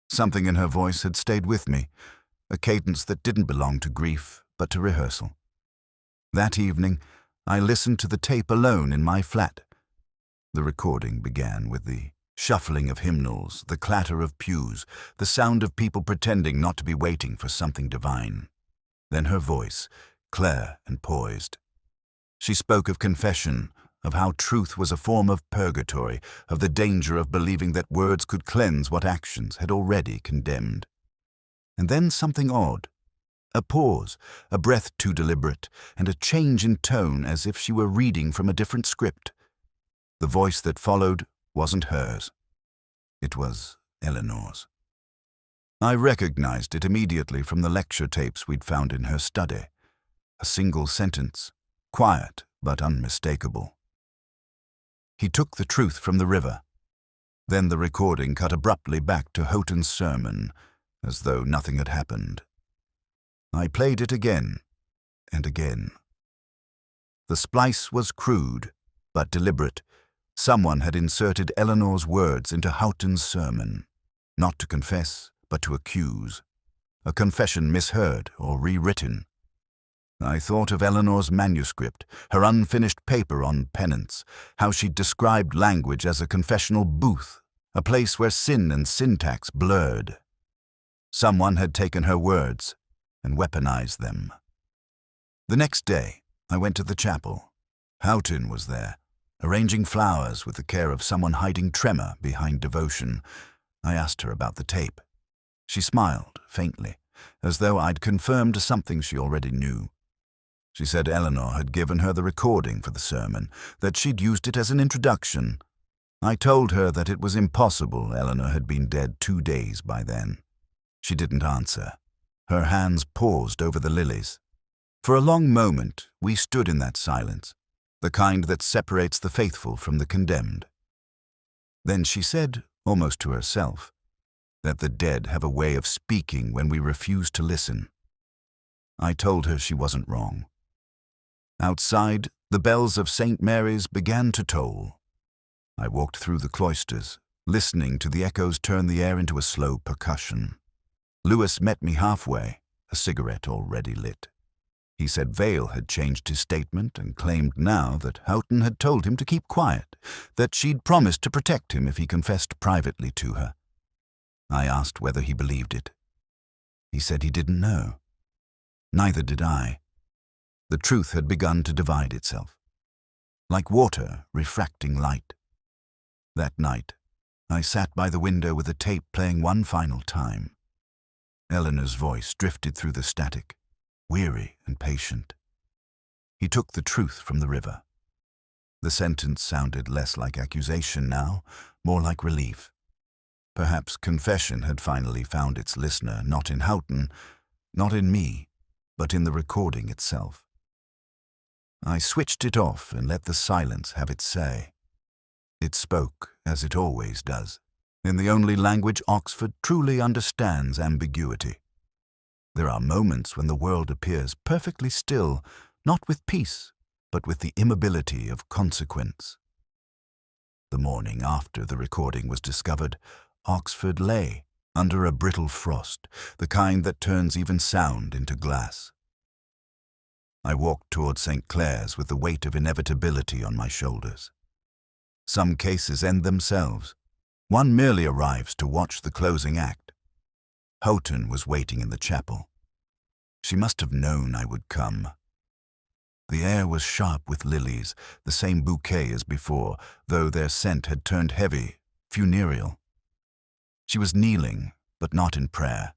Something in her voice had stayed with me, a cadence that didn't belong to grief, but to rehearsal. That evening, I listened to the tape alone in my flat. The recording began with the shuffling of hymnals, the clatter of pews, the sound of people pretending not to be waiting for something divine. Then her voice, clear and poised. She spoke of confession, of how truth was a form of purgatory, of the danger of believing that words could cleanse what actions had already condemned. And then something odd. A pause, a breath too deliberate, and a change in tone as if she were reading from a different script. The voice that followed wasn't hers. It was Eleanor's. I recognized it immediately from the lecture tapes we'd found in her study. A single sentence, quiet but unmistakable. He took the truth from the river. Then the recording cut abruptly back to Houghton's sermon, as though nothing had happened. I played it again and again. The splice was crude, but deliberate. Someone had inserted Eleanor's words into Houghton's sermon, not to confess, but to accuse. A confession misheard or rewritten. I thought of Eleanor's manuscript, her unfinished paper on penance, how she'd described language as a confessional booth, a place where sin and syntax blurred. Someone had taken her words and weaponized them. The next day, I went to the chapel. Houghton was there, arranging flowers with the care of someone hiding tremor behind devotion. I asked her about the tape. She smiled faintly, as though I'd confirmed something she already knew. She said Eleanor had given her the recording for the sermon, that she'd used it as an introduction. I told her that it was impossible. Eleanor had been dead 2 days by then. She didn't answer. Her hands paused over the lilies. For a long moment, we stood in that silence, the kind that separates the faithful from the condemned. Then she said, almost to herself, that the dead have a way of speaking when we refuse to listen. I told her she wasn't wrong. Outside, the bells of St. Mary's began to toll. I walked through the cloisters, listening to the echoes turn the air into a slow percussion. Lewis met me halfway, a cigarette already lit. He said Vale had changed his statement and claimed now that Houghton had told him to keep quiet, that she'd promised to protect him if he confessed privately to her. I asked whether he believed it. He said he didn't know. Neither did I. The truth had begun to divide itself, like water refracting light. That night, I sat by the window with the tape playing one final time. Eleanor's voice drifted through the static, weary and patient. He took the truth from the river. The sentence sounded less like accusation now, more like relief. Perhaps confession had finally found its listener, not in Houghton, not in me, but in the recording itself. I switched it off and let the silence have its say. It spoke, as it always does, in the only language Oxford truly understands: ambiguity. There are moments when the world appears perfectly still, not with peace, but with the immobility of consequence. The morning after the recording was discovered, Oxford lay under a brittle frost, the kind that turns even sound into glass. I walked toward St. Clair's with the weight of inevitability on my shoulders. Some cases end themselves. One merely arrives to watch the closing act. Houghton was waiting in the chapel. She must have known I would come. The air was sharp with lilies, the same bouquet as before, though their scent had turned heavy, funereal. She was kneeling, but not in prayer.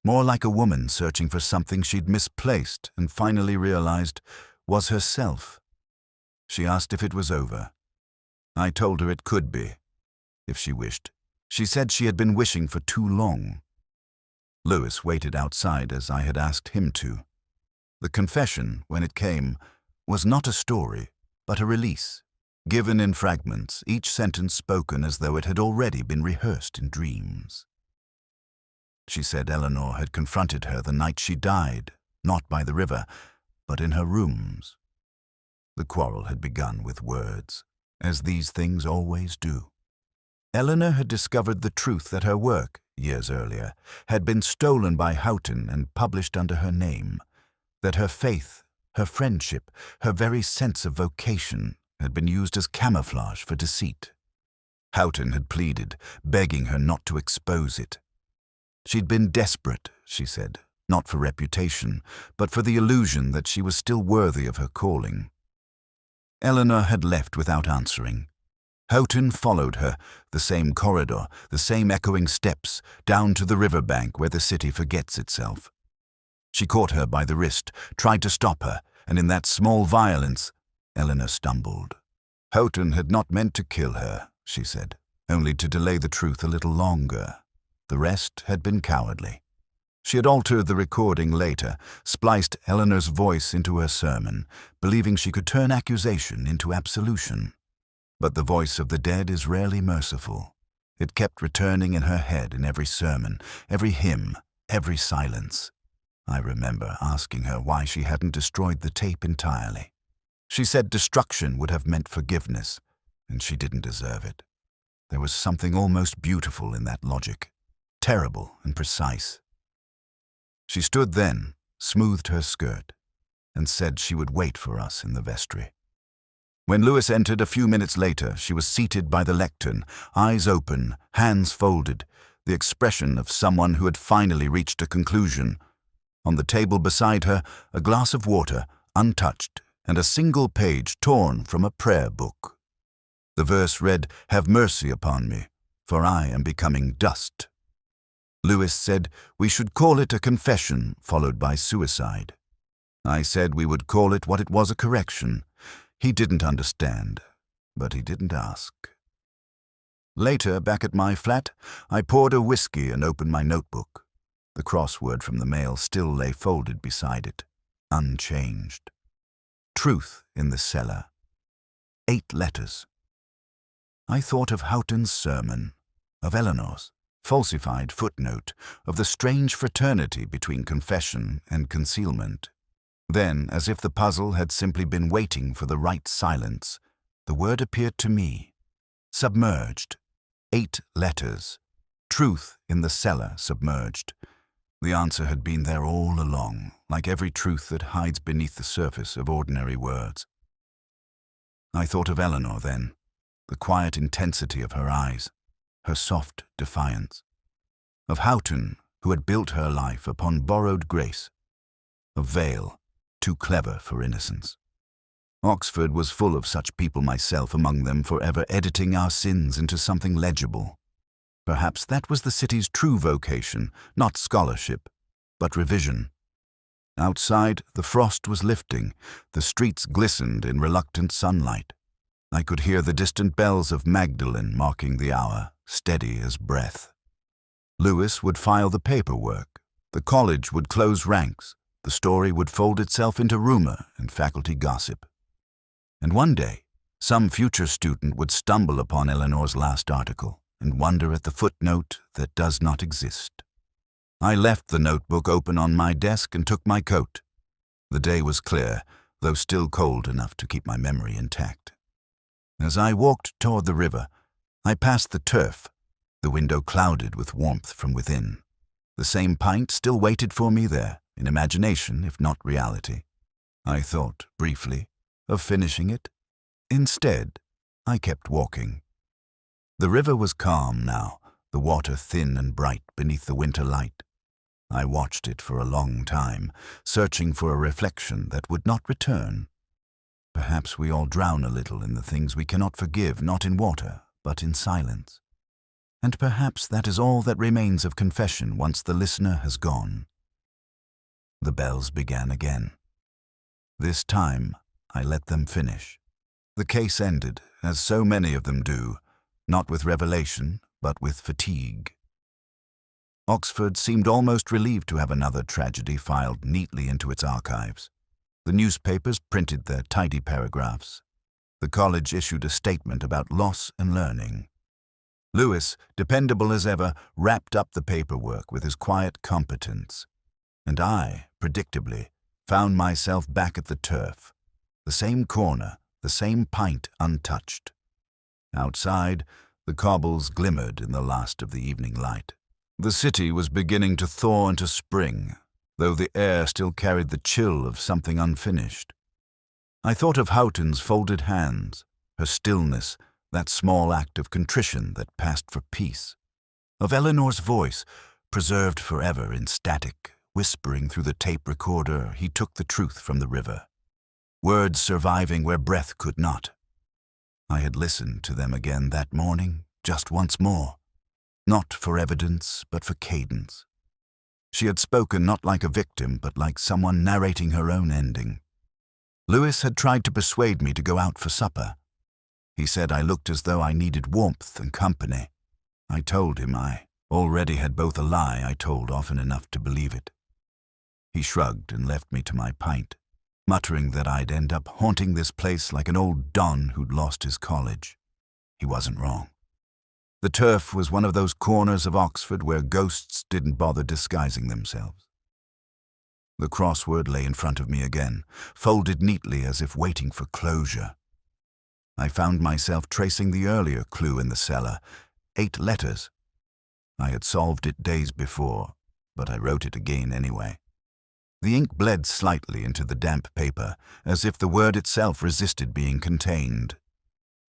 More like a woman searching for something she'd misplaced and finally realized was herself. She asked if it was over. I told her it could be, if she wished. She said she had been wishing for too long. Lewis waited outside as I had asked him to. The confession, when it came, was not a story, but a release, given in fragments, each sentence spoken as though it had already been rehearsed in dreams. She said Eleanor had confronted her the night she died, not by the river, but in her rooms. The quarrel had begun with words, as these things always do. Eleanor had discovered the truth that her work, years earlier, had been stolen by Houghton and published under her name, that her faith, her friendship, her very sense of vocation had been used as camouflage for deceit. Houghton had pleaded, begging her not to expose it. She'd been desperate, she said, not for reputation, but for the illusion that she was still worthy of her calling. Eleanor had left without answering. Houghton followed her, the same corridor, the same echoing steps, down to the riverbank where the city forgets itself. She caught her by the wrist, tried to stop her, and in that small violence, Eleanor stumbled. Houghton had not meant to kill her, she said, only to delay the truth a little longer. The rest had been cowardly. She had altered the recording later, spliced Eleanor's voice into her sermon, believing she could turn accusation into absolution. But the voice of the dead is rarely merciful. It kept returning in her head in every sermon, every hymn, every silence. I remember asking her why she hadn't destroyed the tape entirely. She said destruction would have meant forgiveness, and she didn't deserve it. There was something almost beautiful in that logic, terrible and precise. She stood then, smoothed her skirt, and said she would wait for us in the vestry. When Lewis entered a few minutes later, she was seated by the lectern, eyes open, hands folded, the expression of someone who had finally reached a conclusion. On the table beside her, a glass of water, untouched, and a single page torn from a prayer book. The verse read, "Have mercy upon me, for I am becoming dust." Lewis said we should call it a confession followed by suicide. I said we would call it what it was, a correction. He didn't understand, but he didn't ask. Later, back at my flat, I poured a whiskey and opened my notebook. The crossword from the mail still lay folded beside it, unchanged. Truth in the cellar. 8 letters. I thought of Houghton's sermon, of Eleanor's falsified footnote, of the strange fraternity between confession and concealment. Then, as if the puzzle had simply been waiting for the right silence, the word appeared to me. Submerged. 8 letters. Truth in the cellar submerged. The answer had been there all along, like every truth that hides beneath the surface of ordinary words. I thought of Eleanor then, the quiet intensity of her eyes, her soft defiance. Of Houghton, who had built her life upon borrowed grace. Of Vale, too clever for innocence. Oxford was full of such people, myself among them, forever editing our sins into something legible. Perhaps that was the city's true vocation, not scholarship, but revision. Outside, the frost was lifting, the streets glistened in reluctant sunlight. I could hear the distant bells of Magdalen marking the hour, steady as breath. Lewis would file the paperwork, the college would close ranks, the story would fold itself into rumor and faculty gossip. And one day, some future student would stumble upon Eleanor's last article and wonder at the footnote that does not exist. I left the notebook open on my desk and took my coat. The day was clear, though still cold enough to keep my memory intact. As I walked toward the river, I passed the turf, the window clouded with warmth from within. The same pint still waited for me there, in imagination if not reality. I thought, briefly, of finishing it. Instead, I kept walking. The river was calm now, the water thin and bright beneath the winter light. I watched it for a long time, searching for a reflection that would not return. Perhaps we all drown a little in the things we cannot forgive, not in water, but in silence. And perhaps that is all that remains of confession once the listener has gone. The bells began again. This time, I let them finish. The case ended, as so many of them do, not with revelation, but with fatigue. Oxford seemed almost relieved to have another tragedy filed neatly into its archives. The newspapers printed their tidy paragraphs. The college issued a statement about loss and learning. Lewis, dependable as ever, wrapped up the paperwork with his quiet competence. And I, predictably, found myself back at the turf. The same corner, the same pint untouched. Outside, the cobbles glimmered in the last of the evening light. The city was beginning to thaw into spring, though the air still carried the chill of something unfinished. I thought of Houghton's folded hands, her stillness, that small act of contrition that passed for peace. Of Eleanor's voice, preserved forever in static, whispering through the tape recorder, he took the truth from the river. Words surviving where breath could not. I had listened to them again that morning, just once more. Not for evidence, but for cadence. She had spoken not like a victim, but like someone narrating her own ending. Lewis had tried to persuade me to go out for supper. He said I looked as though I needed warmth and company. I told him I already had both a lie I told often enough to believe it. He shrugged and left me to my pint, muttering that I'd end up haunting this place like an old don who'd lost his college. He wasn't wrong. The turf was one of those corners of Oxford where ghosts didn't bother disguising themselves. The crossword lay in front of me again, folded neatly as if waiting for closure. I found myself tracing the earlier clue in the cellar, 8 letters. I had solved it days before, but I wrote it again anyway. The ink bled slightly into the damp paper, as if the word itself resisted being contained.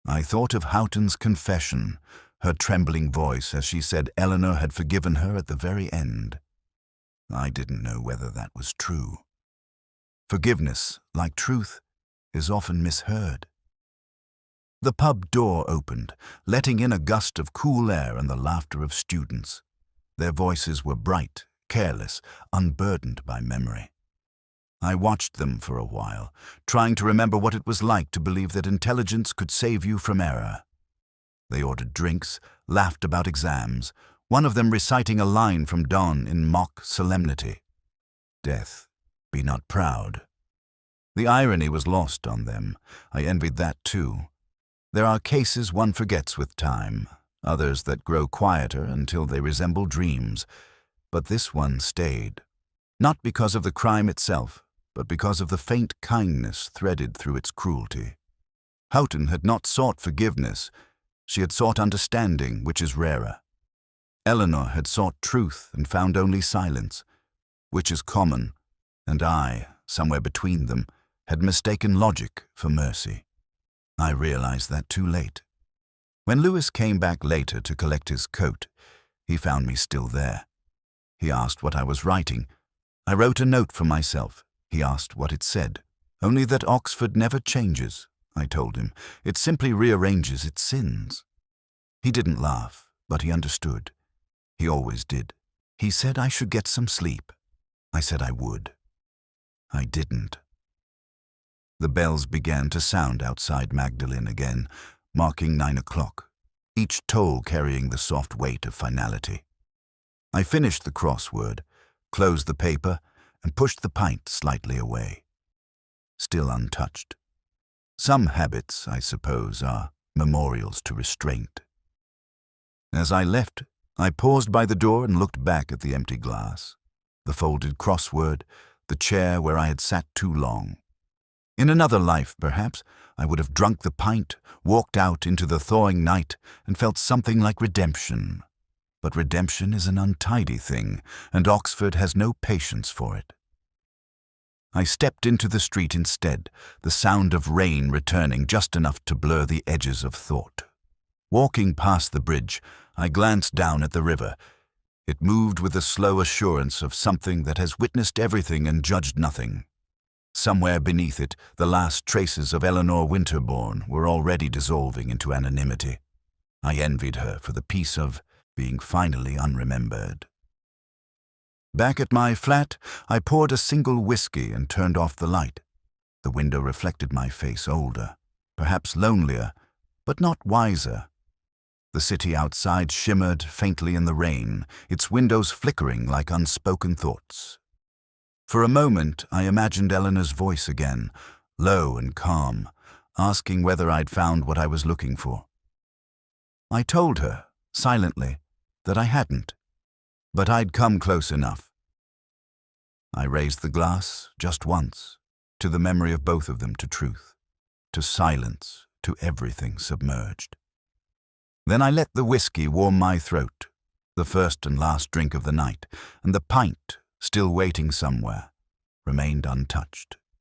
I thought of Houghton's confession, her trembling voice as she said Eleanor had forgiven her at the very end. I didn't know whether that was true. Forgiveness, like truth, is often misheard. The pub door opened, letting in a gust of cool air and the laughter of students. Their voices were bright, careless, unburdened by memory. I watched them for a while, trying to remember what it was like to believe that intelligence could save you from error. They ordered drinks, laughed about exams, one of them reciting a line from Donne in mock solemnity. Death, be not proud. The irony was lost on them. I envied that too. There are cases one forgets with time, others that grow quieter until they resemble dreams, but this one stayed. Not because of the crime itself, but because of the faint kindness threaded through its cruelty. Houghton had not sought forgiveness. She had sought understanding, which is rarer. Eleanor had sought truth and found only silence, which is common, and I, somewhere between them, had mistaken logic for mercy. I realized that too late. When Lewis came back later to collect his coat, he found me still there. He asked what I was writing. I wrote a note for myself. He asked what it said. Only that Oxford never changes, I told him. It simply rearranges its sins. He didn't laugh, but he understood. He always did. He said I should get some sleep. I said I would. I didn't. The bells began to sound outside Magdalen again, marking 9 o'clock, each toll carrying the soft weight of finality. I finished the crossword, closed the paper, and pushed the pint slightly away. Still untouched. Some habits, I suppose, are memorials to restraint. As I left, I paused by the door and looked back at the empty glass, the folded crossword, the chair where I had sat too long. In another life, perhaps, I would have drunk the pint, walked out into the thawing night, and felt something like redemption. But redemption is an untidy thing, and Oxford has no patience for it. I stepped into the street instead, the sound of rain returning just enough to blur the edges of thought. Walking past the bridge, I glanced down at the river. It moved with the slow assurance of something that has witnessed everything and judged nothing. Somewhere beneath it, the last traces of Eleanor Winterbourne were already dissolving into anonymity. I envied her for the peace of being finally unremembered. Back at my flat, I poured a single whiskey and turned off the light. The window reflected my face older, perhaps lonelier, but not wiser. The city outside shimmered faintly in the rain, its windows flickering like unspoken thoughts. For a moment, I imagined Eleanor's voice again, low and calm, asking whether I'd found what I was looking for. I told her, silently, that I hadn't, but I'd come close enough. I raised the glass just once, to the memory of both of them, to truth, to silence, to everything submerged. Then I let the whiskey warm my throat, the first and last drink of the night, and the pint, still waiting somewhere, remained untouched.